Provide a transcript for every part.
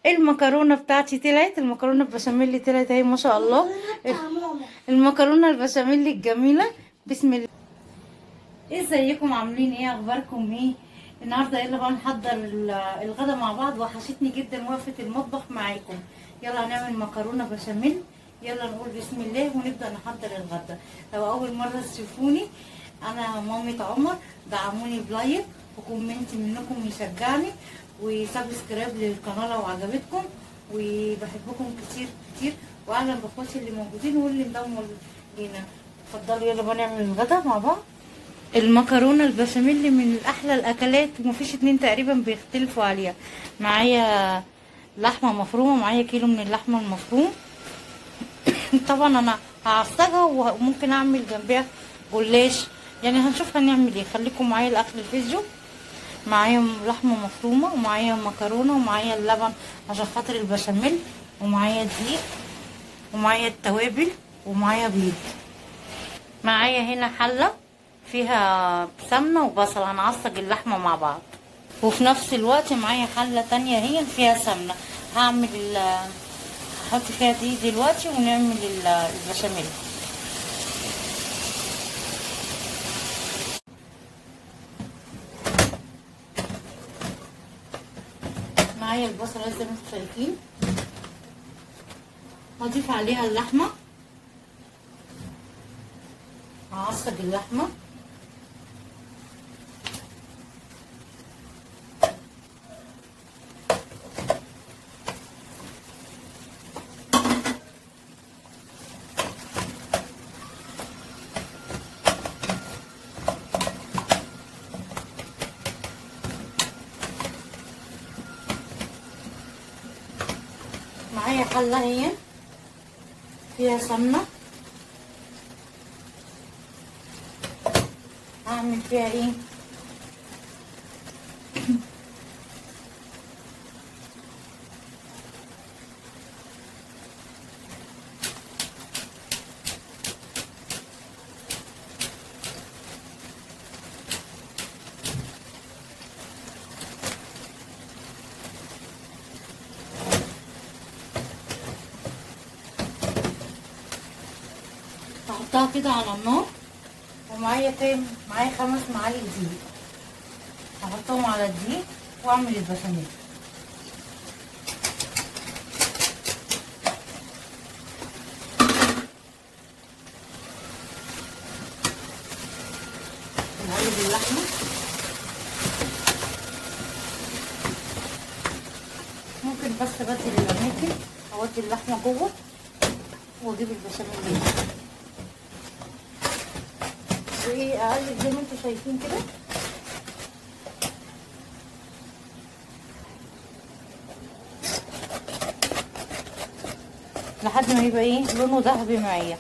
المكرونه بتاعتي طلعت، المكرونه البشاميل طلعت اهي ما شاء الله. المكرونه البشاميل الجميله. بسم الله. ازيكم عاملين ايه؟ اخباركم ايه؟ النهارده يلا بقى نحضر الغدا مع بعض. وحشتني جدا وقفه المطبخ معاكم. يلا هنعمل مكرونه بشاميل. يلا نقول بسم الله ونبدا نحضر الغدا. لو اول مره تشوفوني، انا مامة عمر. دعموني بلايك وكومنت منكم يشجعني، وسبسكرايب للقناه لو عجبتكم. وبحبكم كتير كتير، واهلا باخواتي اللي موجودين واللي انضموا لينا. اتفضلوا يلا بقى نعمل الغدا مع بعض. المكرونه البشاميل من احلى الاكلات، ومفيش اتنين تقريبا بيختلفوا عليها. معايا لحمه مفرومه، معايا كيلو من اللحمه المفروم. طبعا انا هعصجها وممكن اعمل جنبها جلاش، يعني هنشوف هنعمل ايه. خليكم معايا لاخر الفيديو. معايا لحمه مفرومه، ومعايا مكرونه، ومعايا اللبن عشان خاطر البشاميل، ومعايا دقيق، ومعايا التوابل، ومعايا بيض. معايا هنا حله فيها سمنه وبصل، هنعصج اللحمه مع بعض. وفي نفس الوقت معايا حله تانية هي فيها سمنه. هعمل هحط فيها دي دلوقتي ونعمل البشاميل. معايا البصله زي ما انتم شايفين. هضيف عليها اللحمه، هعصج اللحمه. معايا حله هي فيها سمنه، هعمل فيها ايه؟ هحطها كده على النار. ومعايا كام؟ معايا 5 معالق دقيق، هحطهم على الدقيق واعمل البشاميل. نقلب اللحمه. ممكن بس ابدل الاماكن، اودي اللحمه جوه واجيب البشاميل وايه، اقلب زي ما انتم شايفين كده. لحد ما يبقى ايه، لونه ذهبي معايا.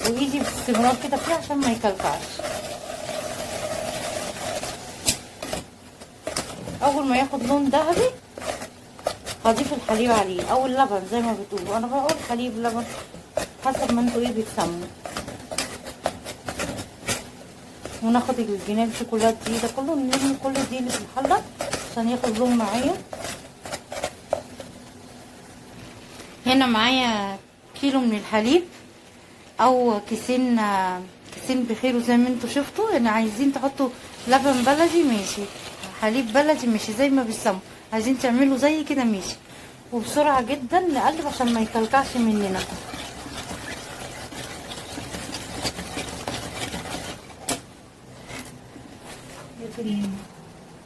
وايدي باستمرار كده فيه عشان ما يكلكعش. اول ما ياخد لون ذهبي هضيف الحليب عليه او اللبن زي ما بتقولوا، انا بقول حليب لبن حسب ما انتوا ايه بتسموا. وناخد الجناب شوكولات دي ده كله، نلم كل دي اللي في الحله عشان ياخد لون معايا. هنا معايا كيلو من الحليب او كيسين بخير، وزي ما انتوا شفتوا. يعني عايزين تحطوا لبن بلدي ماشي، حليب بلدي ماشي، زي ما بيسموا. عايزين تعملوا زي كده ماشي. وبسرعه جدا نقلب عشان ما يكلكعش مننا.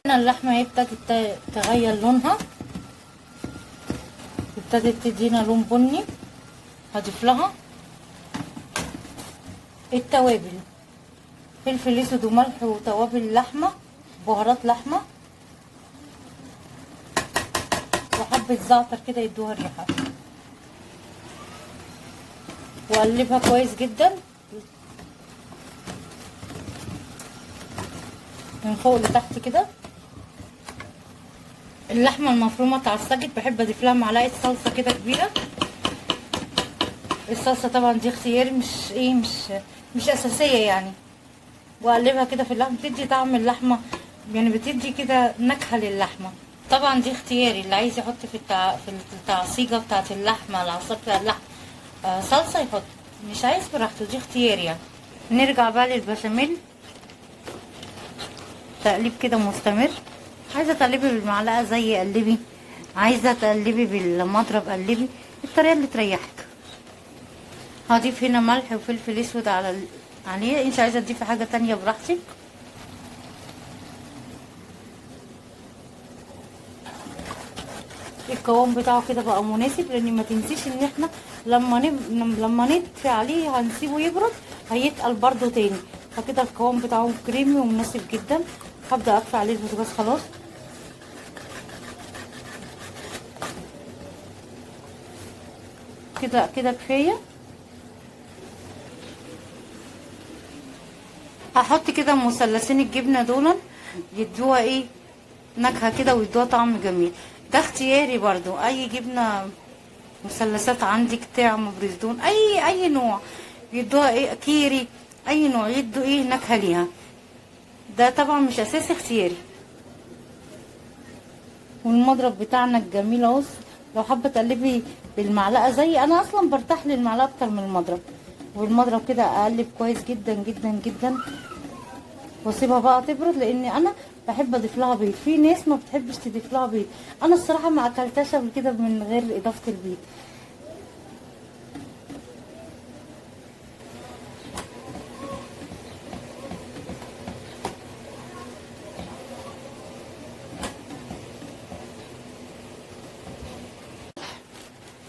هنا اللحمه هي ابتدت تغير لونها، ابتدت تدينا لون بني. هضيف لها التوابل، فلفل اسود وملح وتوابل لحمه، بهارات لحمه، وحبه زعتر كده يدوها الريحه. واقلبها كويس جدا من فوق لتحت كده. اللحمه المفرومه اتعصجت، بحب اضيف لها معلقه صلصه كده كبيره. الصلصه طبعا دي اختياري، مش اساسيه يعني. واقلبها كده في اللحمه، بتدي طعم اللحمه، يعني بتدي كده نكهه للحمه. طبعا دي اختياري، اللي عايز يحط في التعصيجة بتاعة اللحمة، العصاج بتاع اللحمة صلصة يحط، مش عايز براحته، دي اختياري يعني. نرجع بقى للبشاميل. تقليب كده مستمر. عايزة تقلبي بالمعلقة زي قلبي، عايزة تقلبي بالمضرب قلبي، الطريقة اللي تريحك. هضيف هنا ملح وفلفل اسود عليه، انت عايزة تضيفي حاجة تانية براحتك. القوام بتاعه كده بقى مناسب، لان ما تنسيش ان احنا لما نطفي عليه هنسيبه يبرد هيتقل برده تاني. فكده القوام بتاعه كريمي ومناسب جدا. هبدا اطفي عليه البوتاجاز خلاص. كده كده كفايه. هحط كده مثلثين الجبنه دول، يدوها ايه نكهه كده ويدوها طعم جميل. ده اختياري برضو، اي جبنه مثلثات عندك، طعم بريزدون، اي نوع يدوها ايه، كيري، اي نوع يدوا ايه نكهه ليها. ده طبعا مش اساسي، اختياري. والمضرب بتاعنا الجميل اهو. لو حابه تقلبي بالمعلقه زي انا، اصلا برتاح للمعلقه اكتر من المضرب. والمضرب كده اقلب كويس جدا جدا جدا، واسيبها بقى تبرد، لان انا بحب اضيف لها بيض. في ناس ما بتحبش تضيف لها بيض، انا الصراحه ما اكلتهاش قبل كده من غير اضافه البيض.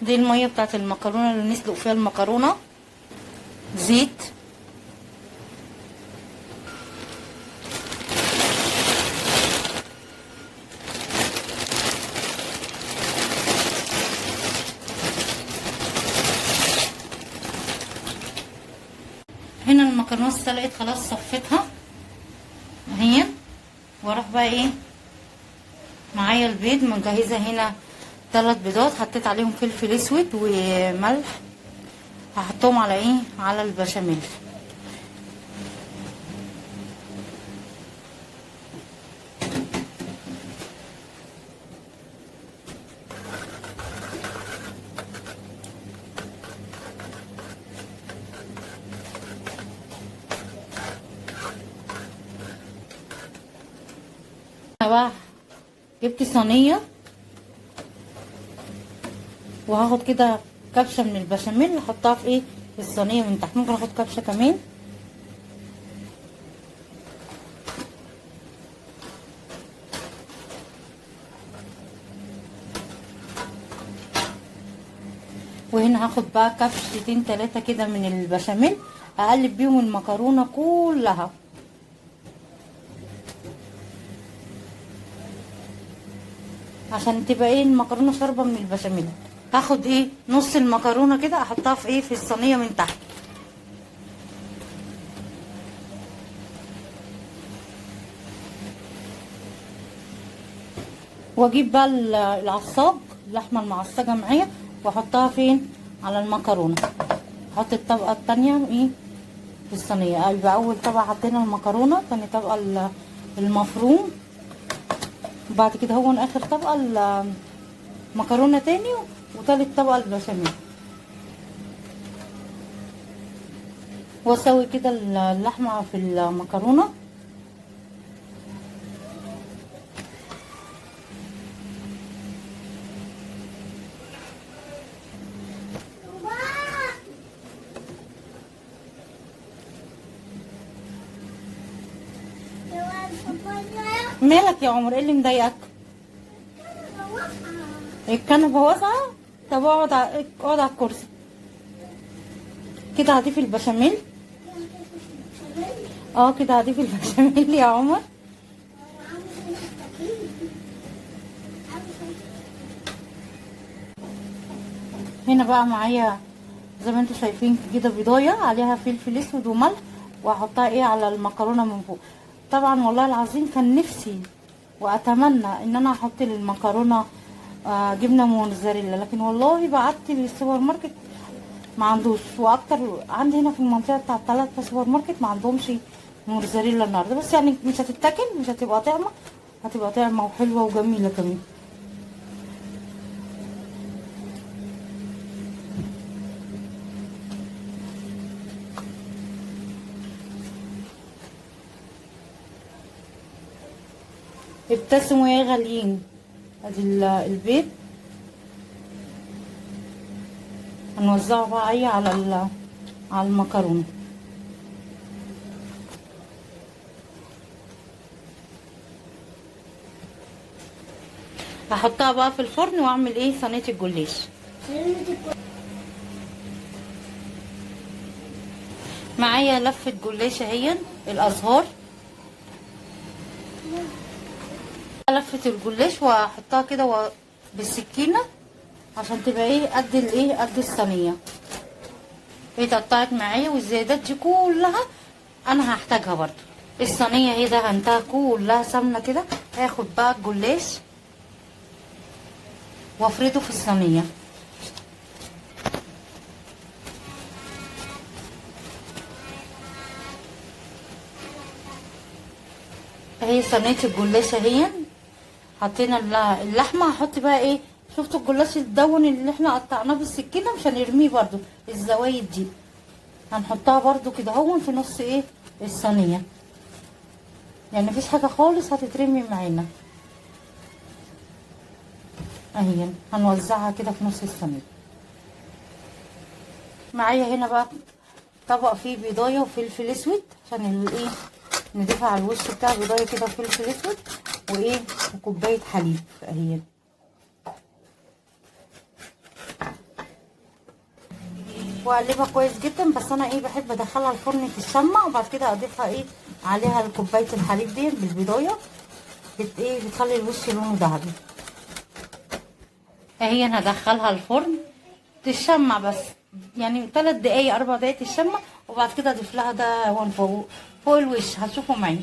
دي الميه بتاعت المكرونه اللي نسلق فيها المكرونه. زيت، هنا المكرونه اتسلقت خلاص، صفيتها اهي. واروح بقى ايه، معايا البيض مجهزه هنا 3 بيضات، حطيت عليهم فلفل اسود وملح، هحطهم على ايه، على البشاميل. انا بقى جبت صينيه، وهاخد كده كبشه من البشاميل احطها في ايه، في الصينيه من تحت. ممكن اخد كبشه كمان. وهنا هاخد بقى كبشتين 3 كده من البشاميل، اقلب بيهم المكرونه كلها. عشان تبقى ايه المكرونه شاربه من البشاميل. هاخد ايه نص المكرونه كده احطها في ايه، في الصينيه من تحت. واجيب بقى العصاج، اللحمه المعصجه معايا، واحطها فين، على المكرونه. احط الطبقه التانية ايه في الصينيه. يبقى اول طبقه حطينا المكرونه، تاني طبقه المفروم، بعد كده هو اخر طبقه المكرونه تاني، وتالت طبقه البشاميل. واسوي كده اللحمه في المكرونه. مالك يا عمر، ايه اللي مضايقك؟ الكنبه واسعه. طب اقعد اقعد على الكرسي. كده هضيف البشاميل. كده هضيف البشاميل يا عمر. هنا بقى معايا زي ما انتم شايفين كده بيضايه عليها فلفل اسود وملح، وهحطها ايه على المكرونه من فوق. طبعا والله العظيم كان نفسي واتمنى ان انا احط للمكرونه جبنه موزاريلا، لكن والله بعت للسوبر ماركت ما عندوش. واكتر عندي هنا في المنطقه بتاع 3 سوبر ماركت ما عندهمش موزاريلا النهارده. بس يعني مش هتتاكل، مش هتبقى طعمه، هتبقى طعمه وحلوه وجميله كمان. ابتسموا يا غاليين. ادي البيض هنوزعه بقى ايه على المكرونه. هحطها بقى في الفرن واعمل ايه صينيه الجلاش. معايا لفه جلاش اهي الازهار، لفه الجلاش واحطها كده بالسكينه عشان تبقى ايه قد الصينيه. هي اتقطعت معايا والزيادات دي كلها انا هحتاجها برضو. الصينيه اهي دهنتها كلها سمنه كده. هاخد بقى الجلاش وافرده في الصينيه. اهي صينيه الجلاش اهي. حطينا اللحمه. هحط بقى ايه، شفتوا الجلاش الدون اللي احنا قطعناه بالسكينه مش هنرميه برضو، الزوايد دي هنحطها برضو كده هون في نص ايه الصينيه، يعني مفيش حاجه خالص هتترمي معانا. اهي هنوزعها كده في نص الصينيه. معايا هنا بقى طبق فيه بيضايه وفلفل اسود عشان الايه نضيف على الوش بتاع البيضايه كده وفلفل اسود وايه وكوبايه حليب اهي. واقلبها كويس جدا، بس انا ايه بحب ادخلها الفرن تتشمع وبعد كده اضيفها ايه عليها كوبايه الحليب دي بالبيضايه بتخلي الوش لونه ذهبي. اهي انا هدخلها الفرن تتشمع بس يعني 3 دقايق 4 دقايق تتشمع، وبعد كده اضيف لها ده هون فوق الوش. هتشوفوا معايا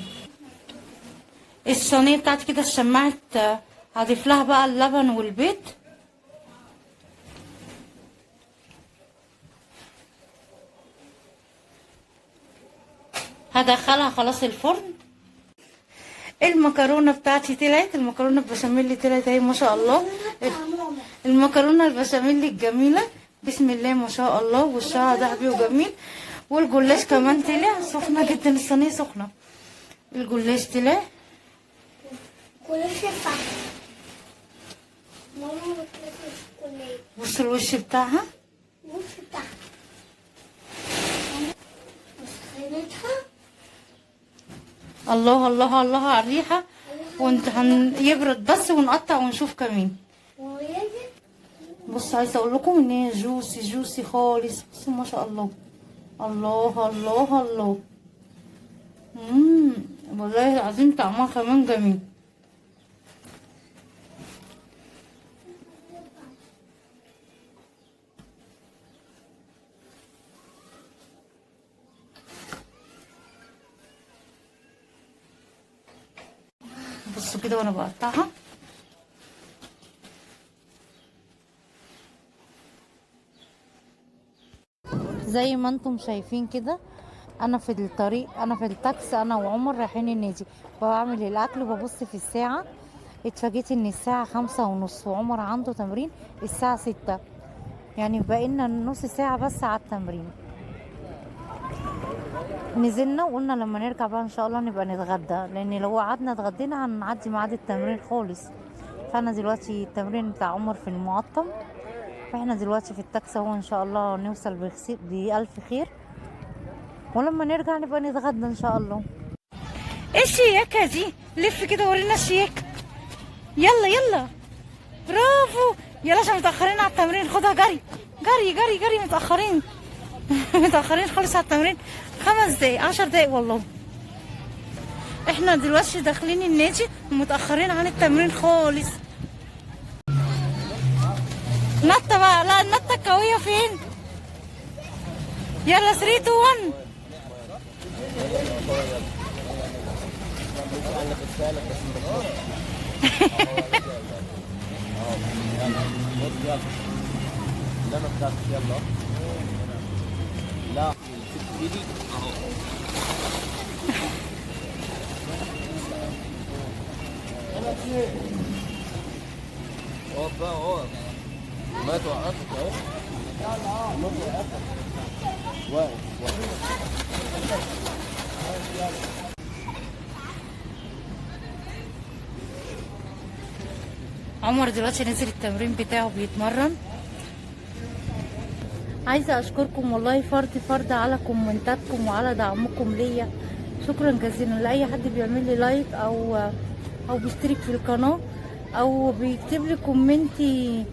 الصينيه بتاعتي كده اتشمعت. هضيف لها بقى اللبن والبيض. هدخلها خلاص الفرن. المكرونه بتاعتي طلعت، المكرونه البشاميل طلعت اهي ما شاء الله. المكرونه البشاميل الجميله بسم الله ما شاء الله، وشها ذهبي وجميل. والجلاش كمان طلع سخنه جدا، الصينيه سخنه. الجلاش طلع بص الوش بتاعها الله الله الله على الريحه. هيبرد بس ونقطع ونشوف كمان. بص عايزه اقول لكم ان هي جوسي خالص. بصوا ما شاء الله الله الله الله. والله العظيم طعمها كمان جميل. بصوا كده وانا بقطعها زي ما انتم شايفين كده. انا في الطريق، انا في التاكسي، انا وعمر رايحين النادي، بعمل الاكل وببص في الساعه. اتفاجئت ان الساعه 5:30 وعمر عنده تمرين الساعه 6، يعني بقينا نص ساعه بس على التمرين. نزلنا وقلنا لما نرجع بقى ان شاء الله نبقى نتغدى، لان لو قعدنا اتغدينا هنعدي ميعاد التمرين خالص. فانا دلوقتي التمرين بتاع عمر في المقطم، فاحنا دلوقتي في التاكسي اهو ان شاء الله نوصل بألف خير، ولما نرجع نبقى نتغدى ان شاء الله. ايه الشياكه دي؟ لف كده ورينا الشياكه. يلا برافو. يلا عشان متاخرين على التمرين. خدها جري جري جري جري. متاخرين متاخرين خالص على التمرين. 5 دقايق 10 دقايق والله. احنا دلوقتي داخلين النادي ومتاخرين عن التمرين خالص. نطه بقى. لا النطه القويه فين؟ يلا 3 2 1. لا ايدي اهو. اقف بقى اقف. ما توقفت اهو. ما توقفت. واقف. عمر دلوقتي نزل التمرين بتاعه بيتمرن. عايزه اشكركم والله فرد على كومنتاتكم وعلى دعمكم ليا. شكرا جزيلا لاي حد بيعمل لي لايك او بيشترك في القناه او بيكتب لي كومنتي.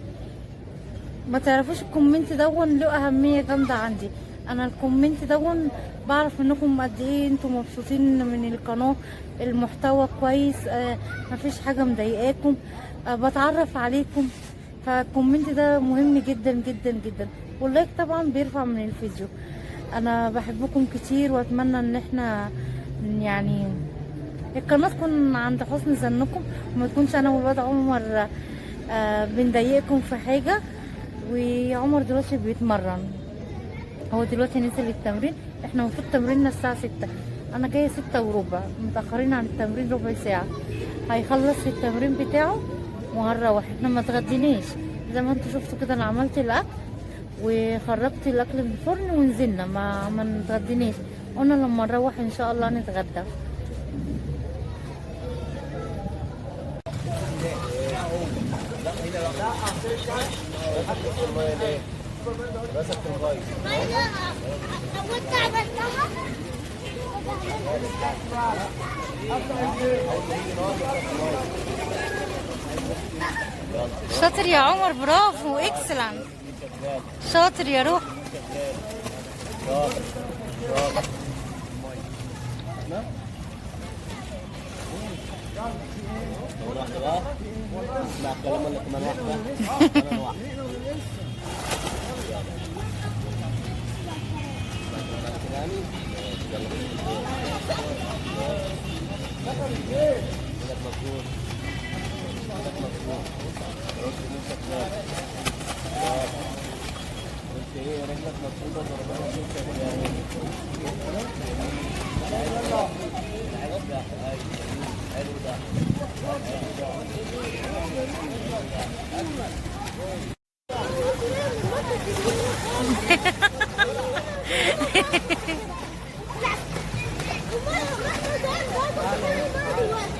ما تعرفوش الكومنت دون له اهميه جامده عندي. انا الكومنت دون بعرف انكم قد ايه انتم مبسوطين من القناه، المحتوى كويس، مفيش حاجه مضايقاكم، بتعرف عليكم. فالكومنت ده مهم جدا جدا جدا، واللايك طبعا بيرفع من الفيديو. انا بحبكم كتير واتمنى ان احنا يعني القناه تكون عند حسن ظنكم، وما تكونش انا والواد عمر بنضايقكم في حاجه. وعمر دلوقتي بيتمرن، هو دلوقتي نزل التمرين. احنا المفروض تمريننا الساعه 6، انا جايه 6:15، متاخرين عن التمرين ربع ساعه. هيخلص التمرين بتاعه وهنروح. احنا ما اتغديناش زي ما انتوا شفتوا كده. انا عملت الاكل وخرجت الاكل من الفرن ونزلنا، ما نتغديناش. قلنا لما نروح ان شاء الله نتغدى. شاطر يا عمر، برافو، اكسلنت، شاطر يا روح. واحدة بقى. اسمع كلام ولا كمان واحدة؟ كمان واحدة.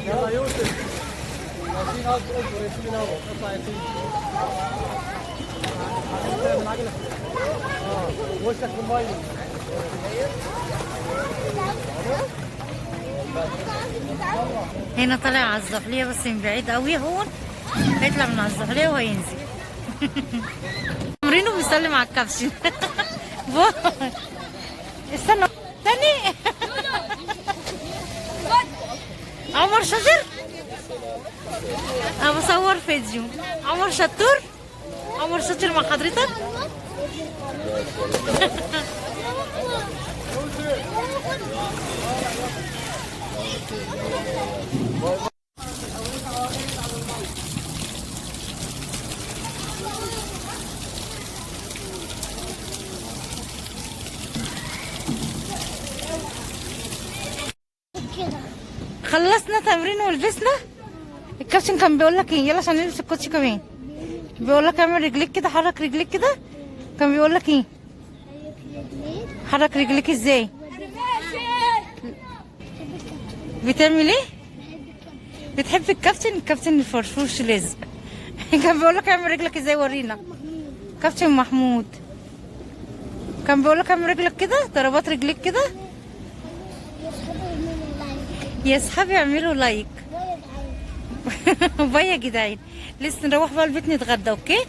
يلا يوسف، ماشيين هاك اصبر يا سيدي نور، اطلع يا سيدي. وشك موبايل. هنا طالع على الزحلية بس من بعيد قوي. هون هيطلع من على الزحلية وهينزل. عمرينه بيسلم على الكابشن. استنى استني. عمر شاطر، انا بصور فيديو. عمر شطور، عمر شاطر مع حضرتك. خلصنا تمرين ولبسنا. الكابتن كان بيقول لك ايه؟ يلا عشان نلبس الكوتشي كمان. بيقول لك اعمل رجليك كده، حرك رجليك كده. كان بيقول لك ايه؟ حرك رجليك ازاي؟ بتعمل ايه؟ بتحب الكابتن؟ الكابتن الفرفوش لازق. كان بيقول لك اعمل رجلك ازاي، ورينا. كابتن محمود كان بيقول لك اعمل رجلك كده، ضربات رجليك كده. يا اصحابي اعملوا لايك. باي يا جدعان، لسه نروح بقى البيت نتغدى. اوكي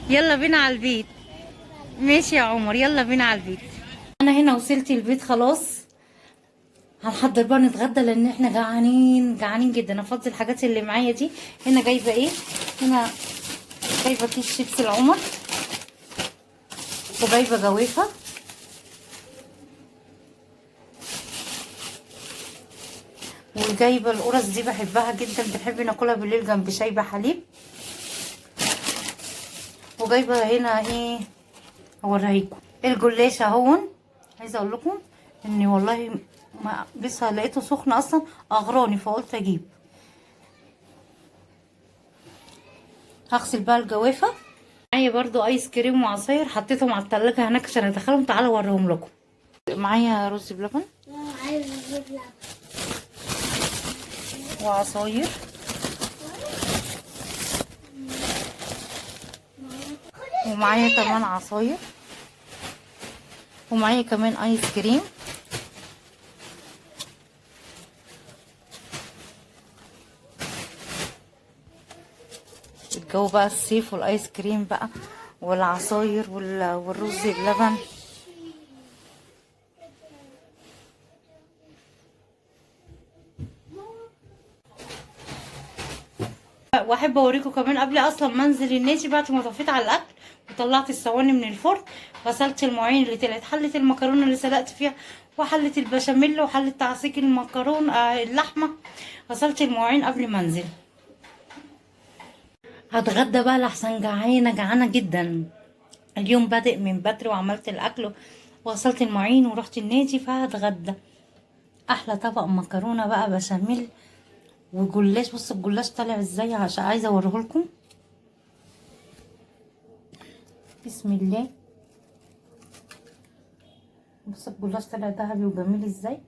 يلا بينا على البيت. ماشي يا عمر، يلا بينا على البيت. انا هنا وصلت البيت خلاص. هنحضر بقى نتغدى لان احنا جعانين جدا. افضي الحاجات اللي معايا دي. هنا جايبه ايه؟ هنا جايبه كيس شيبسي العمر، وجايبه جوافه، وجايبه القرص دي بحبها جدا، بنحب ناكلها بالليل جنب شاي بحليب. وجايبه هنا ايه اوريكم الجلاش اهون. عايزه اقول لكم اني والله ما لسه لقيته سخن اصلا، اغراني فقلت اجيب. هغسل بقى الجوافه. معايا برضو ايس كريم وعصاير، حطيتهم على التلاجة هناك عشان ادخلهم. تعالوا اوريهم لكم. معايا رز بلبن. وعصاير. ومعايا كمان عصاير، ومعايا كمان ايس كريم. الجو بقى الصيف والايس كريم بقى والعصاير والرز بلبن. واحب اوريكم كمان قبل اصلا ما انزل النادي، بعد ما طفيت على الاكل وطلعت الصواني من الفرن، غسلت المواعين اللي طلعت، حله المكرونه اللي سلقت فيها، وحله البشاميل، وحله تعصيق المكرونه اللحمه. غسلت المواعين قبل ما انزل. هتغدى بقى لحسن جعانه جدا. اليوم بادئ من بدري وعملت الاكل وغسلت المواعين ورحت النادي، فهتغدى احلى طبق مكرونه بقى بشاميل وجلاش. بصوا الجلاش طالع ازاي، عشان عايزه اوريهولكم. بسم الله. بصوا الجلاش طالع ذهبي وجميل ازاي.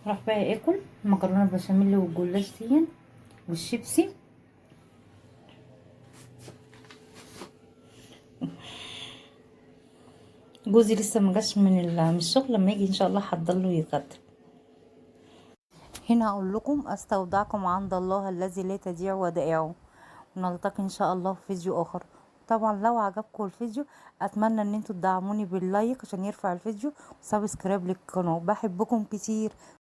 راح بقى اكل المكرونه البشاميل والجلاش دي والشيبسي. جوزي لسه ما جاش من الشغل، لما يجي ان شاء الله هحضر له يتغدى. هنا اقول لكم استودعكم عند الله الذي لا تضيع ودائعه، ونلتقي ان شاء الله في فيديو اخر. طبعا لو عجبكم الفيديو اتمنى ان انتوا تدعموني باللايك عشان يرفع الفيديو، وسبسكرايب للقناه. بحبكم كتير.